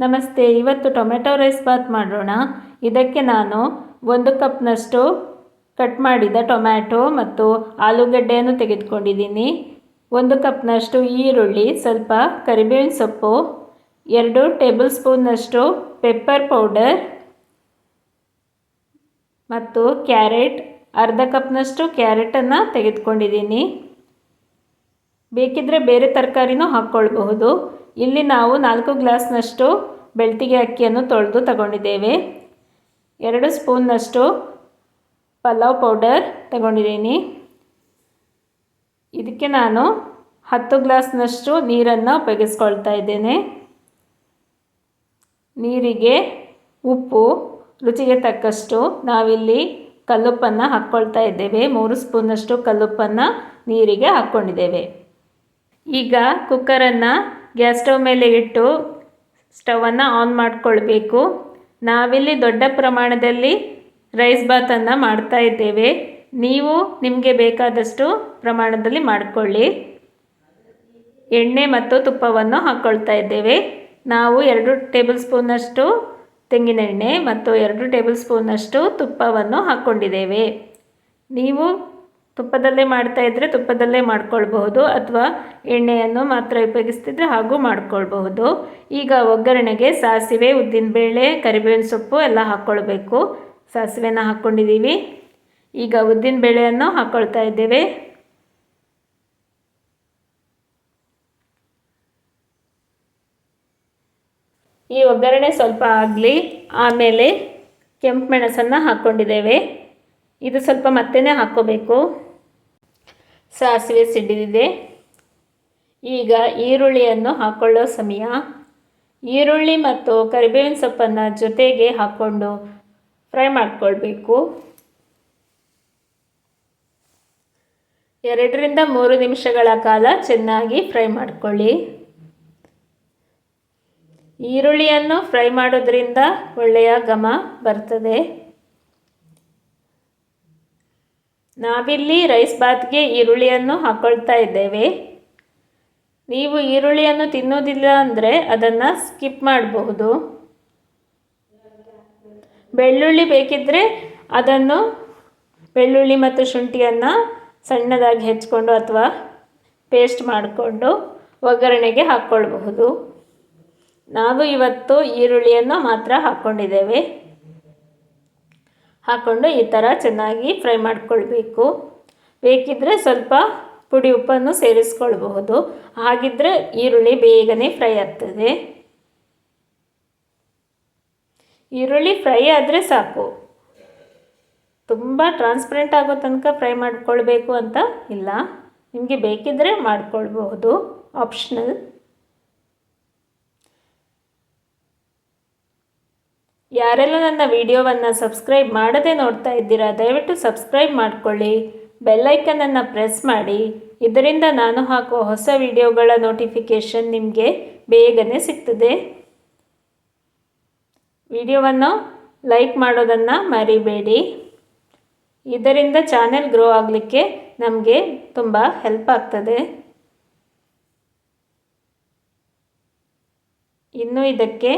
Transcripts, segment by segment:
ನಮಸ್ತೆ. ಇವತ್ತು tomato rice Baat ಮಾಡೋಣ. ಇದಕ್ಕೆ ನಾನು 1 ಕಪ್ನಷ್ಟು ಕಟ್ ಮಾಡಿದ ಟೊಮ್ಯಾಟೊ ಮತ್ತು ಆಲೂಗಡ್ಡೆಯನ್ನು ತೆಗೆದುಕೊಂಡಿದ್ದೀನಿ. 1 ಕಪ್ನಷ್ಟು ಈರುಳ್ಳಿ, ಸ್ವಲ್ಪ ಕರಿಬೇವಿನ ಸೊಪ್ಪು, 2 ಟೇಬಲ್ ಸ್ಪೂನ್ನಷ್ಟು ಪೆಪ್ಪರ್ ಪೌಡರ್ ಮತ್ತು ಕ್ಯಾರೆಟ್, ಅರ್ಧ ಕಪ್ನಷ್ಟು ಕ್ಯಾರೆಟನ್ನು ತೆಗೆದುಕೊಂಡಿದ್ದೀನಿ. ಬೇಕಿದ್ದರೆ ಬೇರೆ ತರಕಾರಿನೂ ಹಾಕ್ಕೊಳ್ಬಹುದು. ಇಲ್ಲಿ ನಾವು 4 ಗ್ಲಾಸ್ನಷ್ಟು ಬೆಳ್ತಿಗೆ ಅಕ್ಕಿಯನ್ನು ತೊಳೆದು ತಗೊಂಡಿದ್ದೇವೆ. 2 ಸ್ಪೂನ್ನಷ್ಟು ಪಲಾವ್ ಪೌಡರ್ ತಗೊಂಡಿದ್ದೀನಿ. ಇದಕ್ಕೆ ನಾನು 10 ಗ್ಲಾಸ್ನಷ್ಟು ನೀರನ್ನು ಉಪಯೋಗಿಸ್ಕೊಳ್ತಾ ಇದ್ದೇನೆ. ನೀರಿಗೆ ಉಪ್ಪು, ರುಚಿಗೆ ತಕ್ಕಷ್ಟು ನಾವಿಲ್ಲಿ ಕಲ್ಲುಪ್ಪನ್ನು ಹಾಕ್ಕೊಳ್ತಾ ಇದ್ದೇವೆ. 3 ಸ್ಪೂನ್ನಷ್ಟು ಕಲ್ಲುಪ್ಪನ್ನು ನೀರಿಗೆ ಹಾಕ್ಕೊಂಡಿದ್ದೇವೆ. ಈಗ ಕುಕ್ಕರನ್ನು ಗ್ಯಾಸ್ ಸ್ಟವ್ ಮೇಲೆ ಇಟ್ಟು ಸ್ಟವನ್ನು ಆನ್ ಮಾಡಿಕೊಳ್ಬೇಕು. ನಾವಿಲ್ಲಿ ದೊಡ್ಡ ಪ್ರಮಾಣದಲ್ಲಿ ರೈಸ್ ಬಾತನ್ನು ಮಾಡ್ತಾ ಇದ್ದೇವೆ. ನೀವು ನಿಮಗೆ ಬೇಕಾದಷ್ಟು ಪ್ರಮಾಣದಲ್ಲಿ ಮಾಡಿಕೊಳ್ಳಿ. ಎಣ್ಣೆ ಮತ್ತು ತುಪ್ಪವನ್ನು ಹಾಕ್ಕೊಳ್ತಾ ಇದ್ದೇವೆ. ನಾವು 2 ಟೇಬಲ್ ಸ್ಪೂನ್ನಷ್ಟು ತೆಂಗಿನೆಣ್ಣೆ ಮತ್ತು 2 ಟೇಬಲ್ ಸ್ಪೂನ್ನಷ್ಟು ತುಪ್ಪವನ್ನು ಹಾಕ್ಕೊಂಡಿದ್ದೇವೆ. ನೀವು ತುಪ್ಪದಲ್ಲೇ ಮಾಡ್ತಾ ಇದ್ದರೆ ತುಪ್ಪದಲ್ಲೇ ಮಾಡ್ಕೊಳ್ಬಹುದು, ಅಥವಾ ಎಣ್ಣೆಯನ್ನು ಮಾತ್ರ ಉಪಯೋಗಿಸ್ತಿದ್ರೆ ಹಾಗೂ ಮಾಡ್ಕೊಳ್ಬಹುದು. ಈಗ ಒಗ್ಗರಣೆಗೆ ಸಾಸಿವೆ, ಉದ್ದಿನಬೇಳೆ, ಕರಿಬೇವಿನ ಸೊಪ್ಪು ಎಲ್ಲ ಹಾಕ್ಕೊಳ್ಬೇಕು. ಸಾಸಿವೆನ ಹಾಕ್ಕೊಂಡಿದ್ದೀವಿ. ಈಗ ಉದ್ದಿನಬೇಳೆಯನ್ನು ಹಾಕ್ಕೊಳ್ತಾ ಇದ್ದೇವೆ. ಈ ಒಗ್ಗರಣೆ ಸ್ವಲ್ಪ ಆಗಲಿ. ಆಮೇಲೆ ಕೆಂಪು ಮೆಣಸನ್ನು ಹಾಕ್ಕೊಂಡಿದ್ದೇವೆ. ಇದು ಸ್ವಲ್ಪ ಮತ್ತೇ ಹಾಕ್ಕೋಬೇಕು. ಸಾಸಿವೆ ಸಿಡಿದಿದೆ. ಈಗ ಈರುಳ್ಳಿಯನ್ನು ಹಾಕ್ಕೊಳ್ಳೋ ಸಮಯ. ಈರುಳ್ಳಿ ಮತ್ತು ಕರಿಬೇವಿನ ಸೊಪ್ಪನ್ನು ಜೊತೆಗೆ ಹಾಕ್ಕೊಂಡು ಫ್ರೈ ಮಾಡಿಕೊಳ್ಬೇಕು. 2 ರಿಂದ 3 ನಿಮಿಷಗಳ ಕಾಲ ಚೆನ್ನಾಗಿ ಫ್ರೈ ಮಾಡಿಕೊಳ್ಳಿ. ಈರುಳ್ಳಿಯನ್ನು ಫ್ರೈ ಮಾಡೋದ್ರಿಂದ ಒಳ್ಳೆಯ ಘಮ ಬರ್ತದೆ. ನಾವಿಲ್ಲಿ ರೈಸ್ ಬಾತ್ಗೆ ಈರುಳ್ಳಿಯನ್ನು ಹಾಕ್ಕೊಳ್ತಾ ಇದ್ದೇವೆ. ನೀವು ಈರುಳ್ಳಿಯನ್ನು ತಿನ್ನೋದಿಲ್ಲ ಅಂದರೆ ಅದನ್ನು ಸ್ಕಿಪ್ ಮಾಡಬಹುದು. ಬೆಳ್ಳುಳ್ಳಿ ಬೇಕಿದ್ದರೆ ಅದನ್ನು ಬೆಳ್ಳುಳ್ಳಿ ಮತ್ತು ಶುಂಠಿಯನ್ನು ಸಣ್ಣದಾಗಿ ಹೆಚ್ಚಿಕೊಂಡು ಅಥವಾ ಪೇಸ್ಟ್ ಮಾಡಿಕೊಂಡು ಒಗ್ಗರಣೆಗೆ ಹಾಕ್ಕೊಳ್ಬಹುದು. ನಾವು ಇವತ್ತು ಈರುಳ್ಳಿಯನ್ನು ಮಾತ್ರ ಹಾಕ್ಕೊಂಡಿದ್ದೇವೆ. ಹಾಕ್ಕೊಂಡು ಈ ಥರ ಚೆನ್ನಾಗಿ ಫ್ರೈ ಮಾಡಿಕೊಳ್ಬೇಕು. ಬೇಕಿದ್ದರೆ ಸ್ವಲ್ಪ ಪುಡಿ ಉಪ್ಪನ್ನು ಸೇರಿಸ್ಕೊಳ್ಬಹುದು. ಹಾಗಿದ್ದರೆ ಈರುಳ್ಳಿ ಬೇಗನೆ ಫ್ರೈ ಆಗ್ತದೆ. ಈರುಳ್ಳಿ ಫ್ರೈ ಆದರೆ ಸಾಕು. ತುಂಬ ಟ್ರಾನ್ಸ್ಪರೆಂಟ್ ಆಗೋ ತನಕ ಫ್ರೈ ಮಾಡಿಕೊಳ್ಬೇಕು ಅಂತ ಇಲ್ಲ. ನಿಮಗೆ ಬೇಕಿದ್ದರೆ ಮಾಡಿಕೊಳ್ಬಹುದು, ಆಪ್ಷನಲ್. ಯಾರೆಲ್ಲ ನನ್ನ ವಿಡಿಯೋವನ್ನು ಸಬ್ಸ್ಕ್ರೈಬ್ ಮಾಡದೆ ನೋಡ್ತಾ ಇದ್ದೀರಾ, ದಯವಿಟ್ಟು ಸಬ್ಸ್ಕ್ರೈಬ್ ಮಾಡಿಕೊಳ್ಳಿ. ಬೆಲ್ಲೈಕನನ್ನು ಪ್ರೆಸ್ ಮಾಡಿ. ಇದರಿಂದ ನಾನು ಹಾಕುವ ಹೊಸ ವಿಡಿಯೋಗಳ ನೋಟಿಫಿಕೇಷನ್ ನಿಮಗೆ ಬೇಗನೆ ಸಿಗ್ತದೆ. ವಿಡಿಯೋವನ್ನು ಲೈಕ್ ಮಾಡೋದನ್ನು ಮರಿಬೇಡಿ. ಇದರಿಂದ ಚಾನೆಲ್ ಗ್ರೋ ಆಗಲಿಕ್ಕೆ ನಮಗೆ ತುಂಬ ಹೆಲ್ಪ್ ಆಗ್ತದೆ. ಇನ್ನು ಇದಕ್ಕೆ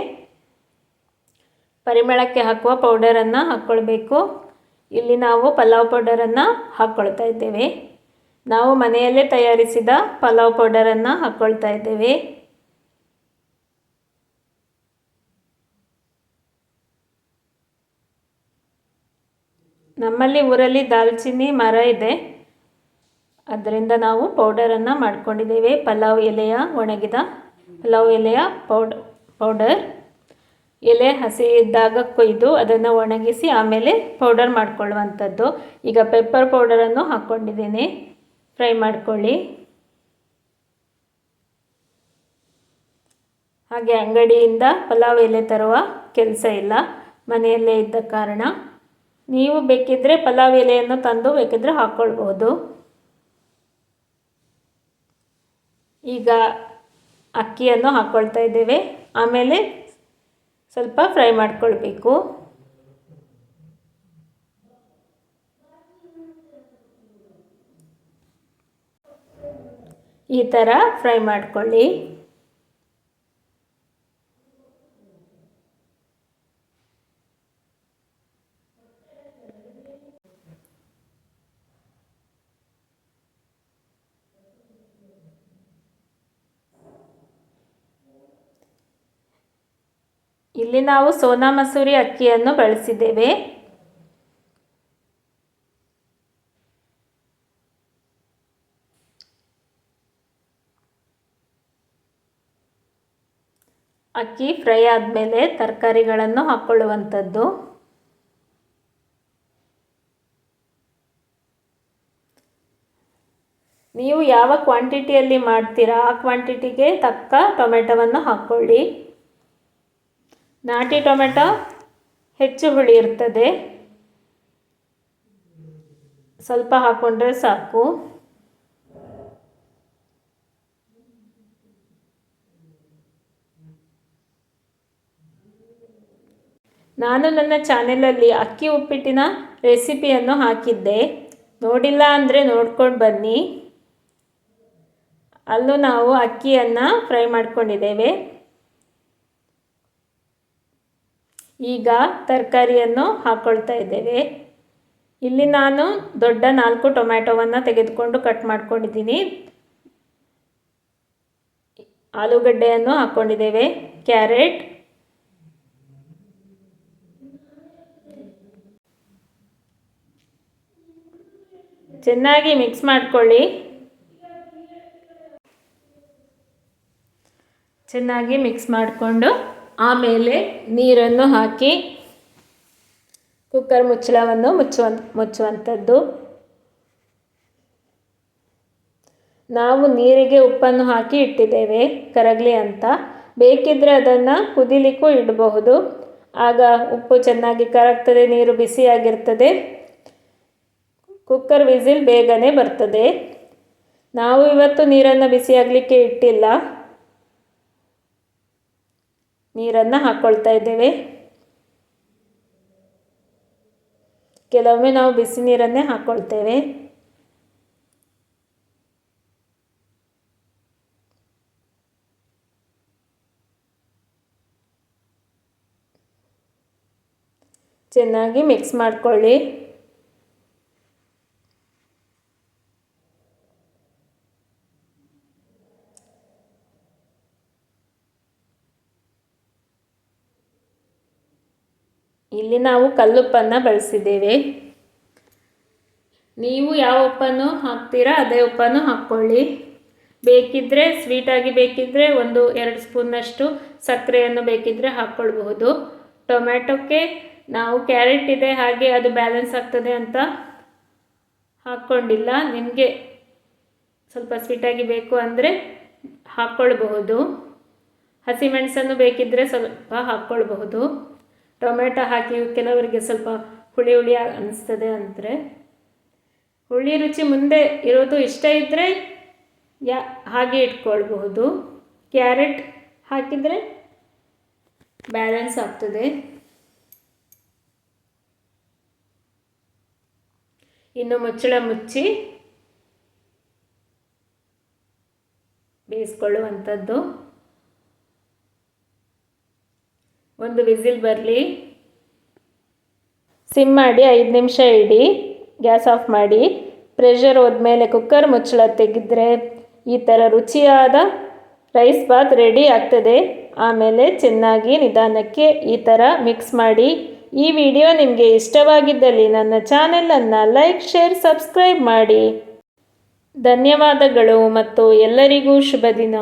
ಪರಿಮಳಕ್ಕೆ ಹಾಕುವ ಪೌಡರನ್ನು ಹಾಕ್ಕೊಳ್ಬೇಕು. ಇಲ್ಲಿ ನಾವು ಪಲಾವ್ ಪೌಡರನ್ನು ಹಾಕ್ಕೊಳ್ತಾ ಇದ್ದೇವೆ. ನಾವು ಮನೆಯಲ್ಲೇ ತಯಾರಿಸಿದ ಪಲಾವ್ ಪೌಡರನ್ನು ಹಾಕ್ಕೊಳ್ತಾ ಇದ್ದೇವೆ. ನಮ್ಮಲ್ಲಿ ಊರಲ್ಲಿ ದಾಲ್ಚಿನ್ನಿ ಮರ ಇದೆ, ಅದರಿಂದ ನಾವು ಪೌಡರನ್ನು ಮಾಡ್ಕೊಂಡಿದ್ದೇವೆ. ಪಲಾವ್ ಎಲೆಯ ಒಣಗಿದ ಪಲಾವ್ ಎಲೆಯ ಪೌಡರ್. ಎಲೆ ಹಸಿ ಇದ್ದಾಗ ಕೊಯ್ದು ಅದನ್ನು ಒಣಗಿಸಿ ಆಮೇಲೆ ಪೌಡರ್ ಮಾಡಿಕೊಳ್ಳುವಂಥದ್ದು. ಈಗ ಪೆಪ್ಪರ್ ಪೌಡರನ್ನು ಹಾಕ್ಕೊಂಡಿದ್ದೀನಿ. ಫ್ರೈ ಮಾಡಿಕೊಳ್ಳಿ. ಹಾಗೆ ಅಂಗಡಿಯಿಂದ ಪಲಾವ್ ಎಲೆ ತರುವ ಕೆಲಸ ಇಲ್ಲ, ಮನೆಯಲ್ಲೇ ಇದ್ದ ಕಾರಣ ನೀವು ಬೇಕಿದ್ದರೆ ಪಲಾವ್ ಎಲೆಯನ್ನು ತಂದು ಬೇಕಿದ್ದರೆ ಹಾಕ್ಕೊಳ್ಬಹುದು. ಈಗ ಅಕ್ಕಿಯನ್ನು ಹಾಕ್ಕೊಳ್ತಾ ಇದ್ದೇವೆ. ಆಮೇಲೆ ಸ್ವಲ್ಪ ಫ್ರೈ ಮಾಡಿಕೊಳ್ಬೇಕು. ಈ ಥರ ಫ್ರೈ ಮಾಡಿಕೊಳ್ಳಿ. ಇಲ್ಲಿ ನಾವು ಸೋನಾ ಮಸೂರಿ ಅಕ್ಕಿಯನ್ನು ಬಳಸಿದ್ದೇವೆ. ಅಕ್ಕಿ ಫ್ರೈ ಆದಮೇಲೆ ತರಕಾರಿಗಳನ್ನು ಹಾಕ್ಕೊಳ್ಳುವಂಥದ್ದು. ನೀವು ಯಾವ ಕ್ವಾಂಟಿಟಿಯಲ್ಲಿ ಮಾಡ್ತೀರಾ ಆ ಕ್ವಾಂಟಿಟಿಗೆ ತಕ್ಕ ಟೊಮೆಟೊವನ್ನು ಹಾಕ್ಕೊಳ್ಳಿ. ನಾಟಿ ಟೊಮೆಟೊ ಹೆಚ್ಚು ಹುಳಿ ಇರ್ತದೆ, ಸ್ವಲ್ಪ ಹಾಕ್ಕೊಂಡ್ರೆ ಸಾಕು. ನಾನು ನನ್ನ ಚಾನೆಲಲ್ಲಿ ಅಕ್ಕಿ ಉಪ್ಪಿಟ್ಟಿನ ರೆಸಿಪಿಯನ್ನು ಹಾಕಿದ್ದೆ, ನೋಡಿಲ್ಲ ಅಂದರೆ ನೋಡ್ಕೊಂಡು ಬನ್ನಿ. ಅಲ್ಲೂ ನಾವು ಅಕ್ಕಿಯನ್ನು ಫ್ರೈ ಮಾಡ್ಕೊಂಡಿದ್ದೇವೆ. ಈಗ ತರಕಾರಿಯನ್ನು ಹಾಕ್ಕೊಳ್ತಾ ಇದ್ದೇವೆ. ಇಲ್ಲಿ ನಾನು ದೊಡ್ಡ 4 ಟೊಮ್ಯಾಟೊವನ್ನು ತೆಗೆದುಕೊಂಡು ಕಟ್ ಮಾಡ್ಕೊಂಡಿದ್ದೀನಿ. ಆಲೂಗಡ್ಡೆಯನ್ನು ಹಾಕ್ಕೊಂಡಿದ್ದೇವೆ, ಕ್ಯಾರೆಟ್, ಚೆನ್ನಾಗಿ ಮಿಕ್ಸ್ ಮಾಡ್ಕೊಳ್ಳಿ. ಚೆನ್ನಾಗಿ ಮಿಕ್ಸ್ ಮಾಡಿಕೊಂಡು ಆಮೇಲೆ ನೀರನ್ನು ಹಾಕಿ ಕುಕ್ಕರ್ ಮುಚ್ಚಳವನ್ನು ಮುಚ್ಚುವಂಥದ್ದು. ನಾವು ನೀರಿಗೆ ಉಪ್ಪನ್ನು ಹಾಕಿ ಇಟ್ಟಿದ್ದೇವೆ ಕರಗಲಿ ಅಂತ. ಬೇಕಿದ್ದರೆ ಅದನ್ನು ಕುದಿಲಿಕ್ಕೂ ಇಡಬಹುದು. ಆಗ ಉಪ್ಪು ಚೆನ್ನಾಗಿ ಕರಗ್ತದೆ, ನೀರು ಬಿಸಿಯಾಗಿರ್ತದೆ, ಕುಕ್ಕರ್ ವಿಸಿಲ್ ಬೇಗನೆ ಬರ್ತದೆ. ನಾವು ಇವತ್ತು ನೀರನ್ನು ಬಿಸಿಯಾಗಲಿಕ್ಕೆ ಇಟ್ಟಿಲ್ಲ, ನೀರನ್ನು ಹಾಕ್ಕೊಳ್ತಾ ಇದ್ದೇವೆ. ಕೆಲವೊಮ್ಮೆ ನಾವು ಬಿಸಿ ನೀರನ್ನೇ ಹಾಕ್ಕೊಳ್ತೇವೆ. ಚೆನ್ನಾಗಿ ಮಿಕ್ಸ್ ಮಾಡ್ಕೊಳ್ಳಿ. ಇಲ್ಲಿ ನಾವು ಕಲ್ಲುಪ್ಪನ್ನು ಬಳಸಿದ್ದೇವೆ. ನೀವು ಯಾವ ಉಪ್ಪನ್ನು ಹಾಕ್ತೀರಾ ಅದೇ ಉಪ್ಪನ್ನು ಹಾಕ್ಕೊಳ್ಳಿ. ಬೇಕಿದ್ದರೆ ಸ್ವೀಟಾಗಿ ಬೇಕಿದ್ದರೆ 1-2 ಸ್ಪೂನ್ನಷ್ಟು ಸಕ್ಕರೆಯನ್ನು ಬೇಕಿದ್ದರೆ ಹಾಕ್ಕೊಳ್ಬಹುದು. ಟೊಮ್ಯಾಟೊಕ್ಕೆ ನಾವು ಕ್ಯಾರೆಟ್ ಇದೆ ಹಾಗೆ ಅದು ಬ್ಯಾಲೆನ್ಸ್ ಆಗ್ತದೆ ಅಂತ ಹಾಕ್ಕೊಂಡಿಲ್ಲ. ನಿಮಗೆ ಸ್ವಲ್ಪ ಸ್ವೀಟಾಗಿ ಬೇಕು ಅಂದರೆ ಹಾಕ್ಕೊಳ್ಬಹುದು. ಹಸಿಮೆಣಸನ್ನು ಬೇಕಿದ್ದರೆ ಸ್ವಲ್ಪ ಹಾಕ್ಕೊಳ್ಬಹುದು. ಟೊಮೆಟೊ ಹಾಕಿ ಕೆಲವರಿಗೆ ಸ್ವಲ್ಪ ಹುಳಿ ಹುಳಿ ಅನ್ನಿಸ್ತದೆ ಅಂದರೆ, ಹುಳಿ ರುಚಿ ಮುಂದೆ ಇರೋದು ಇಷ್ಟ ಇದ್ದರೆ ಹಾಗೆ ಇಟ್ಕೊಳ್ಬಹುದು. ಕ್ಯಾರೆಟ್ ಹಾಕಿದರೆ ಬ್ಯಾಲೆನ್ಸ್ ಆಗ್ತದೆ. ಇನ್ನು ಮುಚ್ಚಳ ಮುಚ್ಚಿ ಬೇಯಿಸ್ಕೊಳ್ಳುವಂಥದ್ದು. 1 ವಿಸಿಲ್ ಬರಲಿ, ಸಿಮ್ ಮಾಡಿ 5 ನಿಮಿಷ ಇಡಿ, ಗ್ಯಾಸ್ ಆಫ್ ಮಾಡಿ. ಪ್ರೆಷರ್ ಹೋದ್ಮೇಲೆ ಕುಕ್ಕರ್ ಮುಚ್ಚಳ ತೆಗೆದ್ರೆ ಈ ಥರ ರುಚಿಯಾದ ರೈಸ್ ಬಾತ್ ರೆಡಿ ಆಗ್ತದೆ. ಆಮೇಲೆ ಚೆನ್ನಾಗಿ ನಿಧಾನಕ್ಕೆ ಈ ಥರ ಮಿಕ್ಸ್ ಮಾಡಿ. ಈ ವಿಡಿಯೋ ನಿಮಗೆ ಇಷ್ಟವಾಗಿದ್ದಲ್ಲಿ ನನ್ನ ಚಾನೆಲನ್ನು ಲೈಕ್, ಶೇರ್, ಸಬ್ಸ್ಕ್ರೈಬ್ ಮಾಡಿ. ಧನ್ಯವಾದಗಳು ಮತ್ತು ಎಲ್ಲರಿಗೂ ಶುಭ ದಿನ.